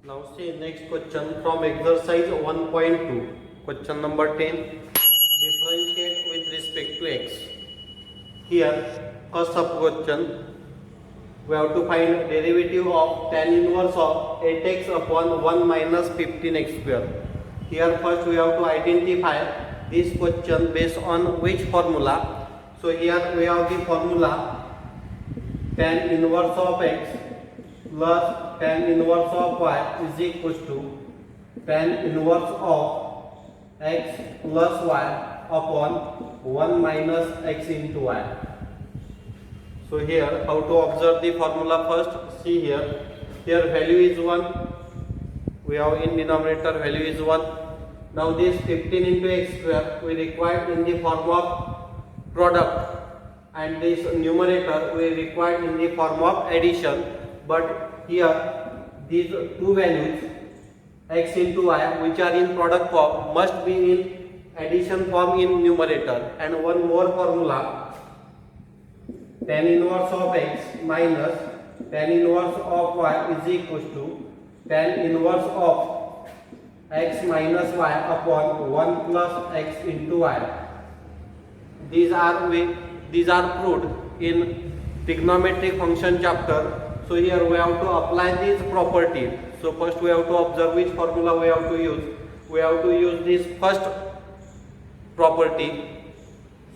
Now see next question from exercise 1.2. Question number 10. Differentiate with respect to x. Here first sub question we have to find derivative of tan inverse of 8x upon 1 minus 15x square. Here first we have to identify this question based on which formula. So here we have the formula tan inverse of x plus tan inverse of y is equals to tan inverse of x plus y upon 1 minus x into y. So here how to observe the formula first. See here value is 1, we have in denominator value is 1. Now this 15 into x square we require in the form of product, and this numerator we require in the form of addition. But here these two values x into y which are in product form must be in addition form in numerator. And one more formula, tan inverse of x minus tan inverse of y is equals to tan inverse of x minus y upon 1 plus x into y. These are proved in trigonometric function chapter. So here we have to apply this property. So first we have to observe which formula we have to use. We have to use this first property.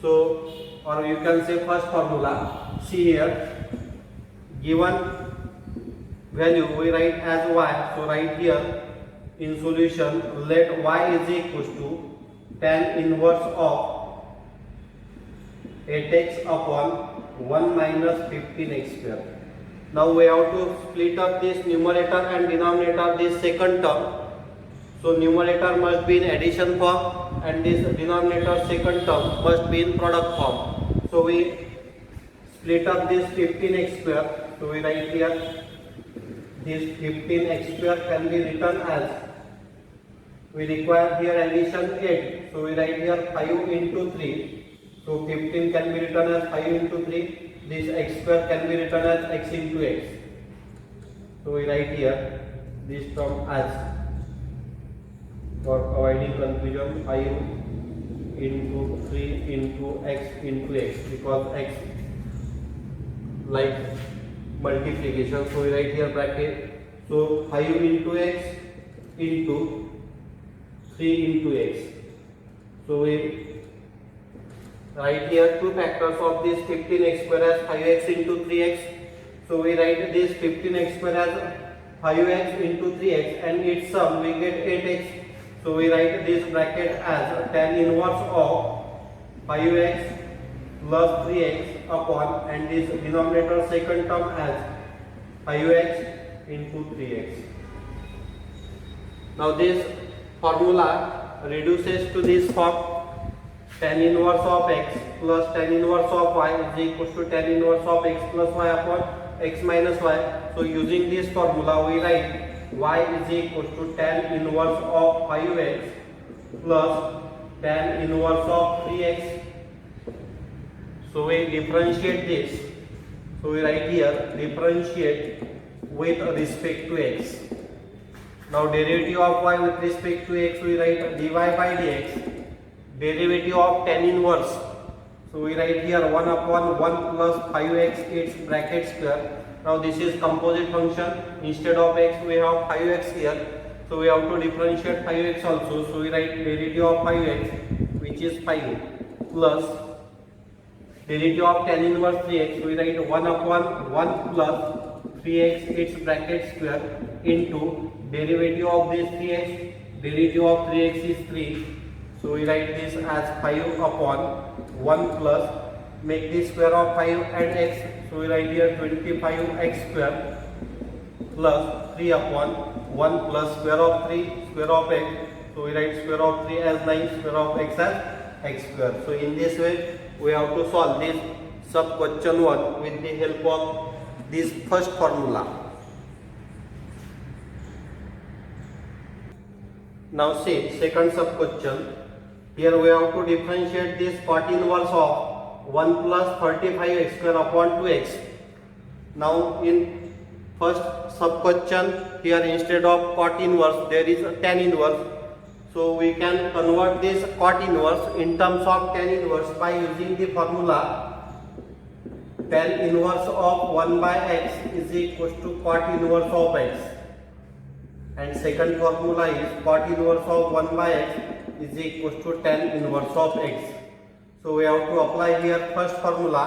So, or you can say first formula. See here, given value we write as y. So right here in solution let y is equals to tan inverse of 8x upon 1 minus 15x square. Now we have to split up this numerator and denominator, this second term. So numerator must be in addition form and this denominator second term must be in product form. So we split up this 15x square. So we write here this 15x square can be written as, we require here addition 8. So we write here 5 into 3. So 15 can be written as 5 into 3. This x square can be written as x into x. So we write here this term as, for avoiding confusion, 5 into 3 into x, because x like multiplication. So we write here bracket. So 5 into x into 3 into x. So we write here two factors of this 15x square as 5x into 3x. So we write this 15x square as 5x into 3x and its sum we get 8x. So we write this bracket as tan inverse of 5x plus 3x upon, and this denominator second term as 5x into 3x. Now this formula reduces to this form, tan inverse of x plus tan inverse of y is equals to tan inverse of x plus y upon x minus y. So using this formula we write y is equals to tan inverse of 5x plus tan inverse of 3x. So we differentiate this. So we write here differentiate with respect to x. Now derivative of y with respect to x we write dy by dx. Derivative of tan inverse. So we write here 1 upon 1 plus 5x its bracket square. Now this is composite function. Instead of x we have 5x here. So we have to differentiate 5x also. So we write derivative of 5x which is 5 plus derivative of tan inverse 3x. We write 1 upon 1 plus 3x its bracket square into derivative of this 3x. Derivative of 3x is 3. So we write this as 5 upon 1 plus, make this square of 5 and x. So we write here 25x square plus 3 upon 1 plus square of 3 square of x. So we write square of 3 as 9, square of x as x square. So in this way we have to solve this sub question 1 with the help of this first formula. Now see second sub question. Here we have to differentiate this cot inverse of 1 plus 35x square upon 2x. Now in first sub question, here instead of cot inverse there is a tan inverse. So we can convert this cot inverse in terms of tan inverse by using the formula tan inverse of 1 by x is equals to cot inverse of x, and second formula is cot inverse of 1 by x is equals to tan inverse of x. So we have to apply here first formula,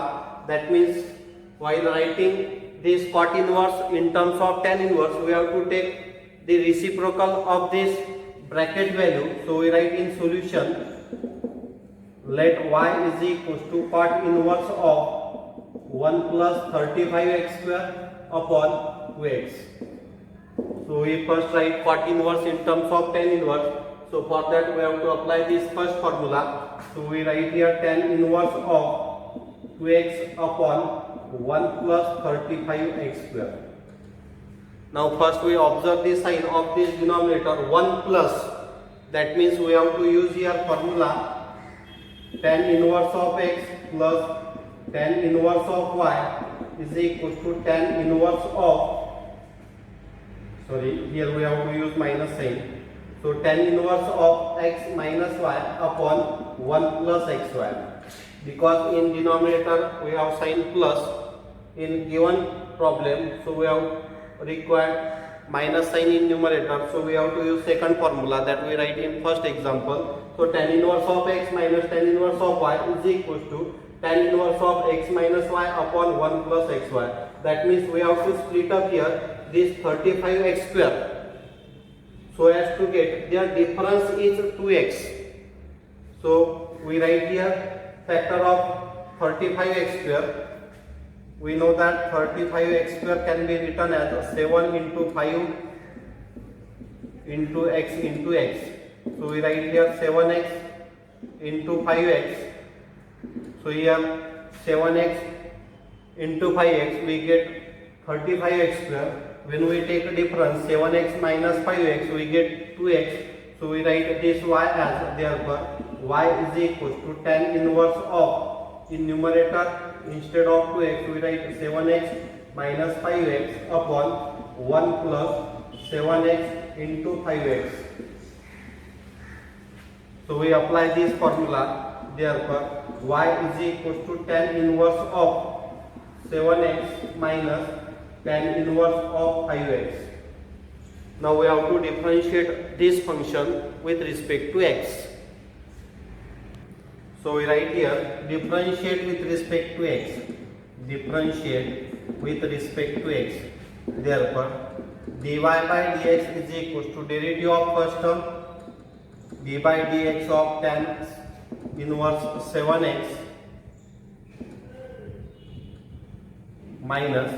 that means while writing this cot inverse in terms of tan inverse, we have to take the reciprocal of this bracket value. So we write in solution, let y is equals to cot inverse of 1 plus 35x square upon 2x. So we first write cot inverse in terms of tan inverse. So for that we have to apply this first formula. So we write here tan inverse of 2x upon 1 plus 35x square. Now first we observe the sign of this denominator 1 plus, that means we have to use here formula tan inverse of x plus tan inverse of y is equal to tan inverse of, here we have to use minus sign. So tan inverse of x minus y upon 1 plus xy. Because in denominator we have sign plus in given problem, so we have required minus sign in numerator. So we have to use second formula that we write in first example. So tan inverse of x minus tan inverse of y is equal to tan inverse of x minus y upon 1 plus xy. That means we have to split up here this 35x square so as to get their difference is 2x. So we write here factor of 35x square. We know that 35x square can be written as 7 into 5 into x into x. So we write here 7x into 5x. So here 7x into 5x we get 35x square. When we take a difference 7x minus 5x we get 2x. So we write this y as, therefore y is equal to tan inverse of, in numerator instead of 2x we write 7x minus 5x upon 1 plus 7x into 5x. So we apply this formula, therefore y is equal to tan inverse of 7x minus tan inverse of 5x. Now we have to differentiate this function with respect to x. So we write here differentiate with respect to x. Differentiate with respect to x. Therefore dy by dx is equals to derivative of first term d by dx of tan inverse 7x minus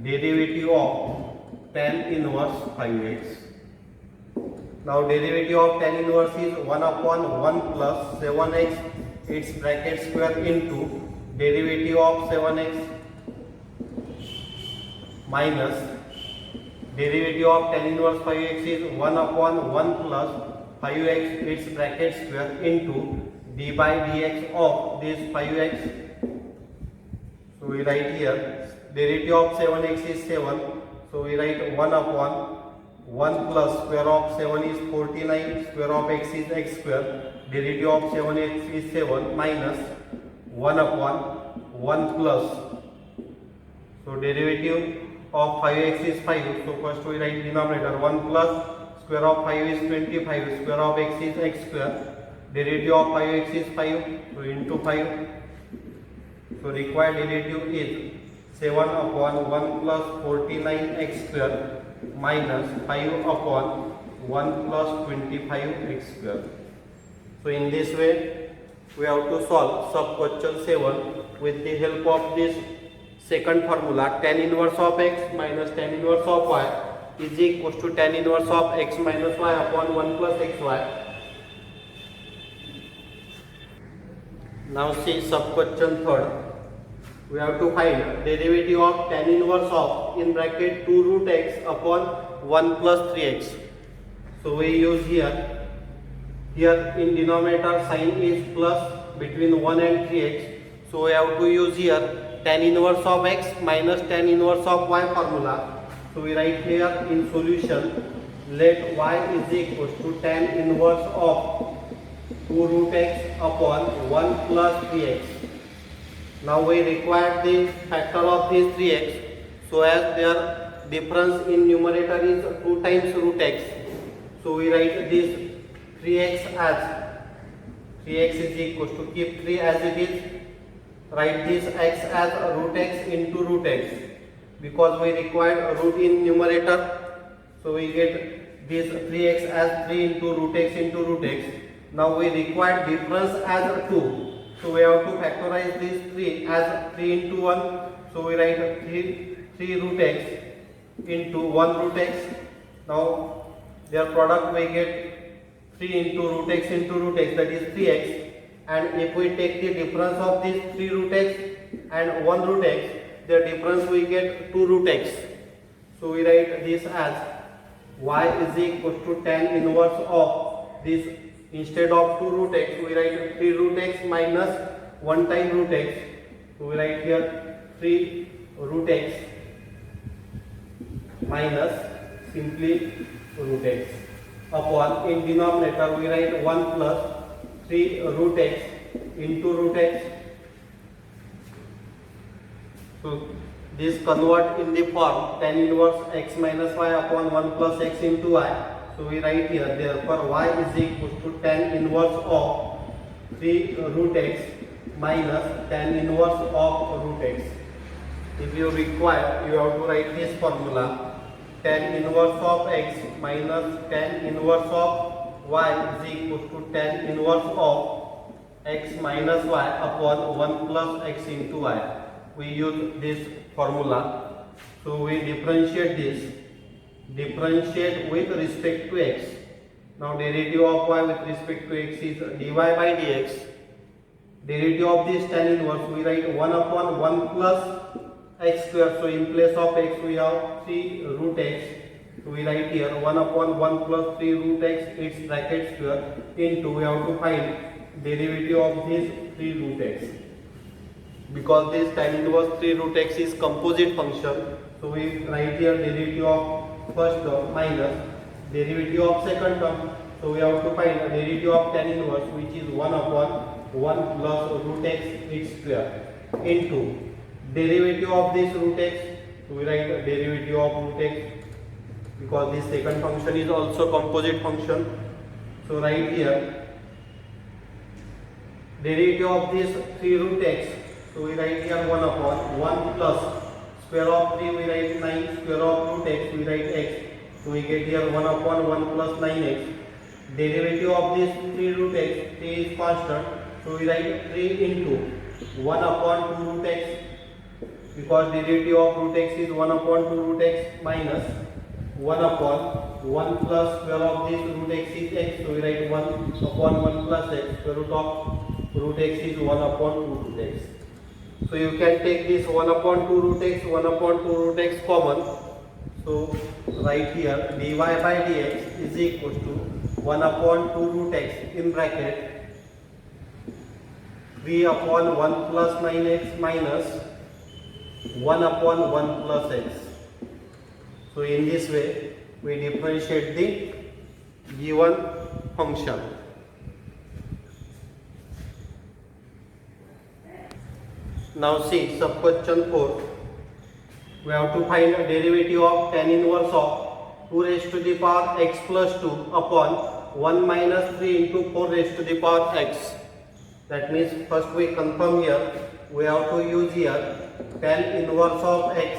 derivative of tan inverse 5x. Now derivative of tan inverse is 1 upon 1 plus 7x its bracket square into derivative of 7x minus derivative of tan inverse 5x is 1 upon 1 plus 5x its bracket square into d by dx of this 5x. So we write here derivative of 7x is 7. So we write 1 upon 1 plus square of 7 is 49, square of x is x square. Derivative of 7x is 7 minus 1 upon 1 plus. So derivative of 5x is 5. So first we write denominator 1 plus square of 5 is 25, square of x is x square. Derivative of 5x is 5. So into 5. So required derivative is 7 upon 1 plus 49x square minus 5 upon 1 plus 25x square. So in this way we have to solve sub question 7 with the help of this second formula, tan inverse of x minus tan inverse of y is equals to tan inverse of x minus y upon 1 plus xy. Now see sub question third. We have to find derivative of tan inverse of in bracket 2 root x upon 1 plus 3x. So we use here in denominator sign is plus between 1 and 3x. So we have to use here tan inverse of x minus tan inverse of y formula. So we write here in solution, let y is equals to tan inverse of 2 root x upon 1 plus 3x. Now we require the factor of this 3x. So as their difference in numerator is 2 times root x. So we write this 3x as 3x is equals to keep 3 as it is. Write this x as root x into root x. Because we required a root in numerator. So we get this 3x as 3 into root x into root x. Now we require difference as 2. So we have to factorize this 3 as 3 into 1. So we write 3 root x into 1 root x. Now their product we get 3 into root x, that is 3x. And if we take the difference of this 3 root x and 1 root x, the difference we get 2 root x. So we write this as y is equal to tan inverse of this. Instead of 2 root x, we write 3 root x minus 1 time root x. So we write here 3 root x minus simply root x upon, in denominator we write 1 plus 3 root x into root x. So this convert in the form tan inverse x minus y upon 1 plus x into y. So we write here, therefore y is equal to tan inverse of 3 root x minus tan inverse of root x. If you require, you have to write this formula, tan inverse of x minus tan inverse of y is equal to tan inverse of x minus y upon 1 plus x into y. We use this formula. So we differentiate this. Differentiate with respect to x. Now derivative of y with respect to x is dy by dx. Derivative of this tan inverse we write 1 upon 1 plus x square. So in place of x we have 3 root x. So we write here 1 upon 1 plus 3 root x, its bracket square, into we have to find derivative of this 3 root x. Because this tan inverse 3 root x is composite function. So we write here derivative of first term minus derivative of second term. So we have to find a derivative of tan inverse, which is 1 upon 1 plus root x its square, into derivative of this root x. So we write a derivative of root x because this second function is also composite function. So write here derivative of this 3 root x. So we write here 1 upon 1 plus square of 3 we write 9, square of root x we write x. So we get here 1 upon 1 plus 9x. Derivative of this 3 root x, 3 is constant. So we write 3 into 1 upon 2 root x. Because derivative of root x is 1 upon 2 root x minus 1 upon 1 plus square of this root x is x. So we write 1 upon 1 plus x. Square root of root x is 1 upon 2 root x. So you can take this 1 upon 2 root x, 1 upon 2 root x common. So write here dy by dx is equal to 1 upon 2 root x in bracket 3 upon 1 plus 9x minus 1 upon 1 plus x. So in this way we differentiate the given function. Now see sub question 4. We have to find a derivative of tan inverse of 2 raised to the power x plus 2 upon 1 minus 3 into 4 raised to the power x. That means first we confirm here, we have to use here tan inverse of x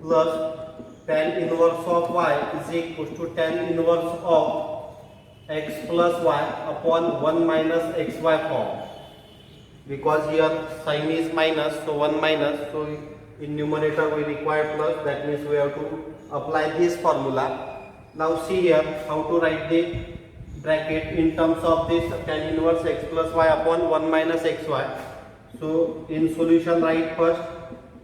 plus tan inverse of y is equal to tan inverse of x plus y upon 1 minus xy form. Because here sign is minus, so 1 minus, so in numerator we require plus, that means we have to apply this formula. Now see here how to write the bracket in terms of this tan inverse x plus y upon 1 minus xy. So in solution write first,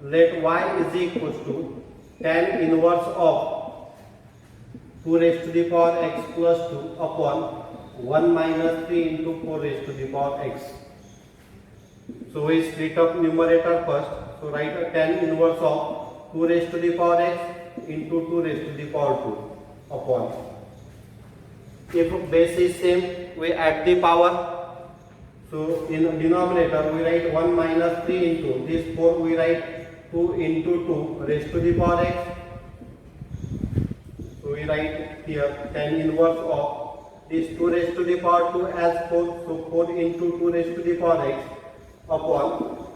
let y is equal to tan inverse of 2 raised to the power x plus 2 upon 1 minus 3 into 4 raised to the power x. So we split up numerator first. So write a tan inverse of 2 raised to the power x into 2 raised to the power 2 upon. If base is same, we add the power. So in denominator we write 1 minus 3 into this 4, we write 2 into 2 raised to the power x. So we write here tan inverse of this 2 raised to the power 2 as 4. So 4 into 2 raised to the power x upon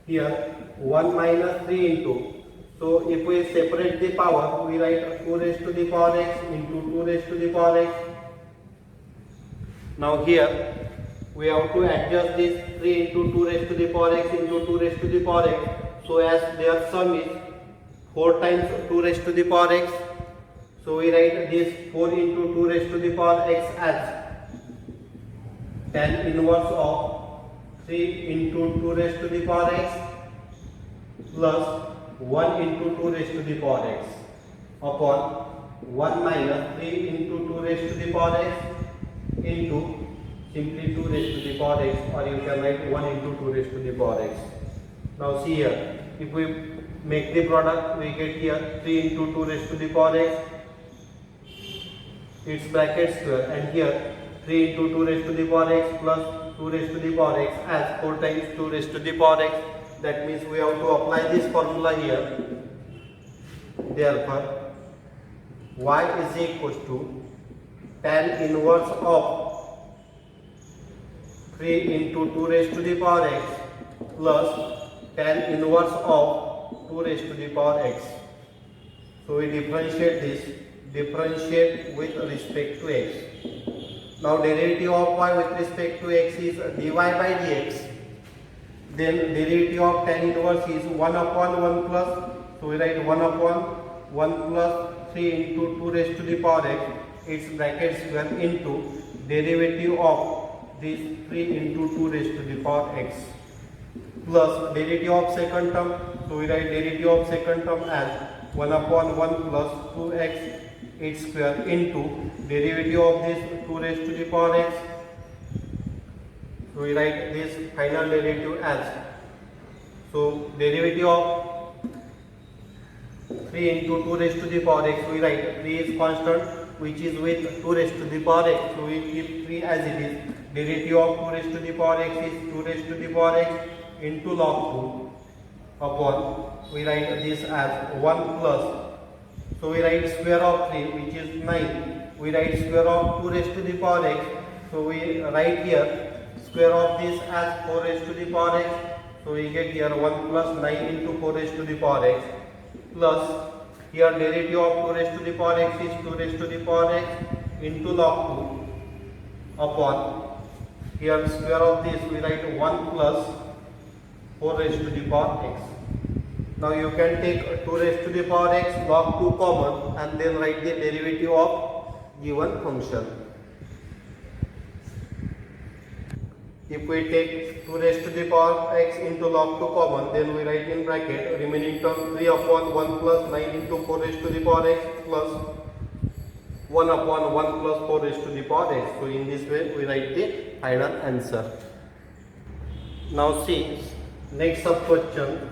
here 1 minus 3 into. So if we separate the power, we write 2 raised to the power x into 2 raised to the power x. Now here we have to adjust this 3 into 2 raised to the power x into 2 raised to the power x. So as their sum is 4 times 2 raised to the power x. So we write this 4 into 2 raised to the power x as tan inverse of 3 into 2 raised to the power x plus 1 into 2 raised to the power x upon 1 minus 3 into 2 raised to the power x into simply 2 raised to the power x, or you can write 1 into 2 raised to the power x. Now see here, if we make the product, we get here 3 into 2 raised to the power x, its bracket square, and here 3 into 2 raised to the power x plus 2 raised to the power x as 4 times 2 raised to the power x. That means we have to apply this formula here. Therefore, y is equals to tan inverse of 3 into 2 raised to the power x plus tan inverse of 2 raised to the power x. So we differentiate this, differentiate with respect to x. Now derivative of y with respect to x is dy by dx. Then derivative of tan inverse is 1 upon 1 plus, so we write 1 upon 1 plus 3 into 2 raised to the power x, its bracket square, into derivative of this 3 into 2 raised to the power x plus derivative of second term. So we write derivative of second term as 1 upon 1 plus 2x its square into derivative of this 2 raised to the power x. So we write this final derivative as, so derivative of 3 into 2 raised to the power x, we write 3 is constant which is with 2 raised to the power x. So we keep 3 as it is. Derivative of 2 raised to the power x is 2 raised to the power x into log 2 upon, we write this as 1 plus, so we write square of 3 which is 9. We write square of 2 raised to the power x. So we write here square of this as 4 raised to the power x. So we get here 1 plus 9 into 4 raised to the power x plus here derivative of 2 raised to the power x is 2 raised to the power x into log 2 upon here square of this, we write 1 plus 4 raised to the power x. Now you can take 2 raised to the power x log 2 common and then write the derivative of given function. If we take 2 raised to the power x into log 2 common, then we write in bracket remaining term 3 upon 1 plus 9 into 4 raised to the power x plus 1 upon 1 plus 4 raised to the power x. So in this way we write the final answer. Now see, next sub question,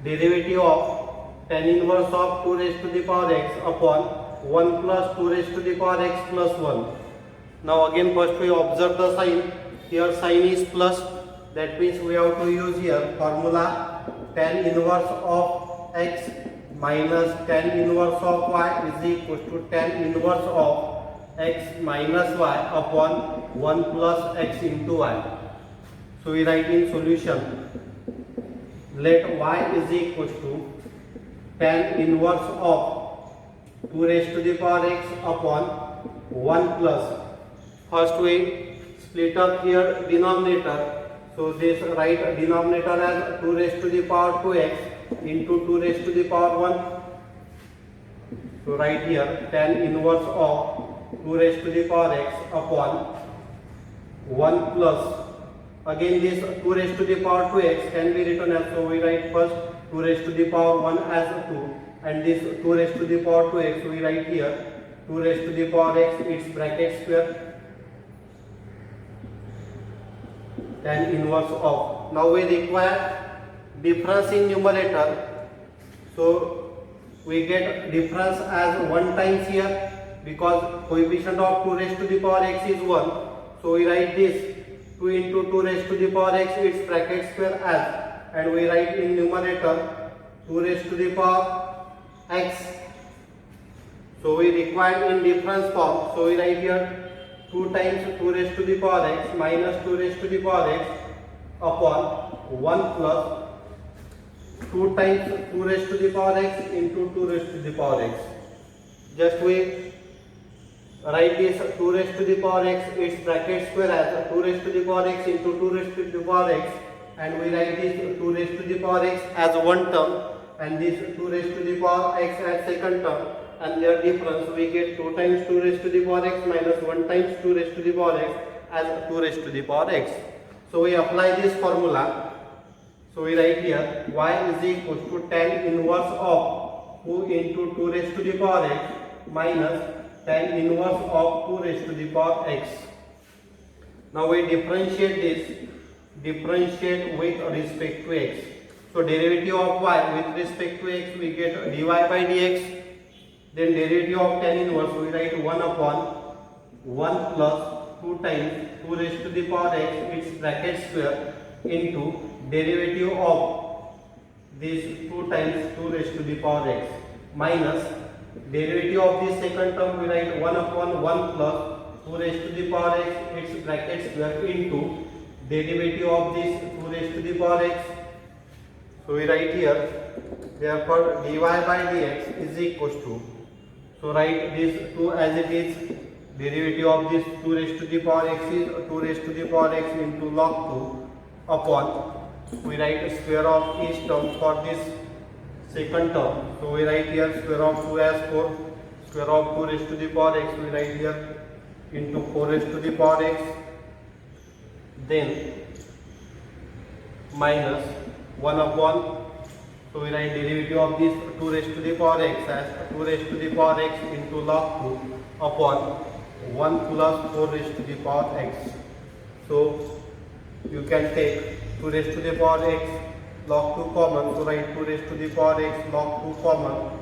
derivative of tan inverse of 2 raised to the power x upon 1 plus 2 raised to the power x plus 1. Now again first we observe the sign. Here sign is plus, that means we have to use here formula tan inverse of x minus tan inverse of y is equal to tan inverse of x minus y upon 1 plus x into y. So we write in solution, let y is equal to tan inverse of 2 raised to the power x upon 1 plus, first we split up here denominator. So this write denominator as 2 raised to the power 2x into 2 raised to the power 1. So write here tan inverse of 2 raised to the power x upon 1 plus, again this 2 raised to the power 2x can be written as, so we write first 2 raised to the power 1 as 2 and this 2 raised to the power 2x, we write here 2 raised to the power x its bracket square tan inverse of. Now we require difference in numerator. So we get difference as 1 times here because coefficient of 2 raised to the power x is 1. So we write this 2 into 2 raised to the power x, its bracket square as, and we write in numerator 2 raised to the power x. So we require in difference form. So we write here 2 times 2 raised to the power x minus 2 raised to the power x upon 1 plus 2 times 2 raised to the power x into 2 raised to the power x. Just we write this 2 raised to the power x, its bracket square as 2 raised to the power x into 2 raised to the power x, and we write this 2 raised to the power x as one term and this 2 raised to the power x as second term, and their difference we get 2 times 2 raised to the power x minus 1 times 2 raised to the power x as 2 raised to the power x. So we apply this formula. So we write here y is equal to tan inverse of 2 into 2 raised to the power x minus tan inverse of 2 raised to the power x. Now we differentiate this, differentiate with respect to x. So derivative of y with respect to x we get dy by dx. Then derivative of tan inverse we write 1 upon 1 plus 2 times 2 raised to the power x, its bracket square, into derivative of this 2 times 2 raised to the power x minus derivative of this second term we write 1 upon 1 plus 2 raised to the power x, its bracket square, into derivative of this 2 raised to the power x. So we write here therefore dy by dx is equals to, so write this 2 as it is, derivative of this 2 raised to the power x is 2 raised to the power x into log 2 upon, we write square of each term for this second term. So we write here square of 2 as 4, square of 2 raised to the power x we write here into 4 raised to the power x, then minus 1 upon, so we write derivative of this 2 raised to the power x as 2 raised to the power x into log 2 upon 1 plus 4 raised to the power x. So you can take 2 raised to the power x log 2 common, so write 2 raised to the power x log 2 common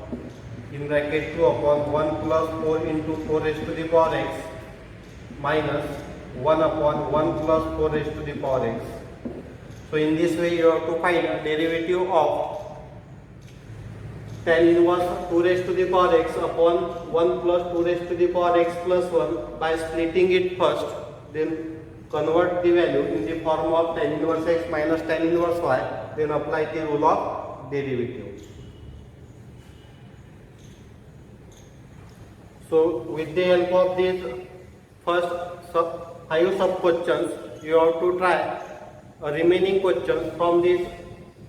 in bracket 2 upon 1 plus 4 into 4 raised to the power x minus 1 upon 1 plus 4 raised to the power x. So in this way you have to find a derivative of tan inverse 2 raised to the power x upon 1 plus 2 raised to the power x plus 1 by splitting it first, then convert the value in the form of tan inverse x minus tan inverse y, then apply the rule of derivative. So with the help of these first 5 sub questions, you have to try remaining questions from this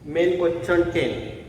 main question 10.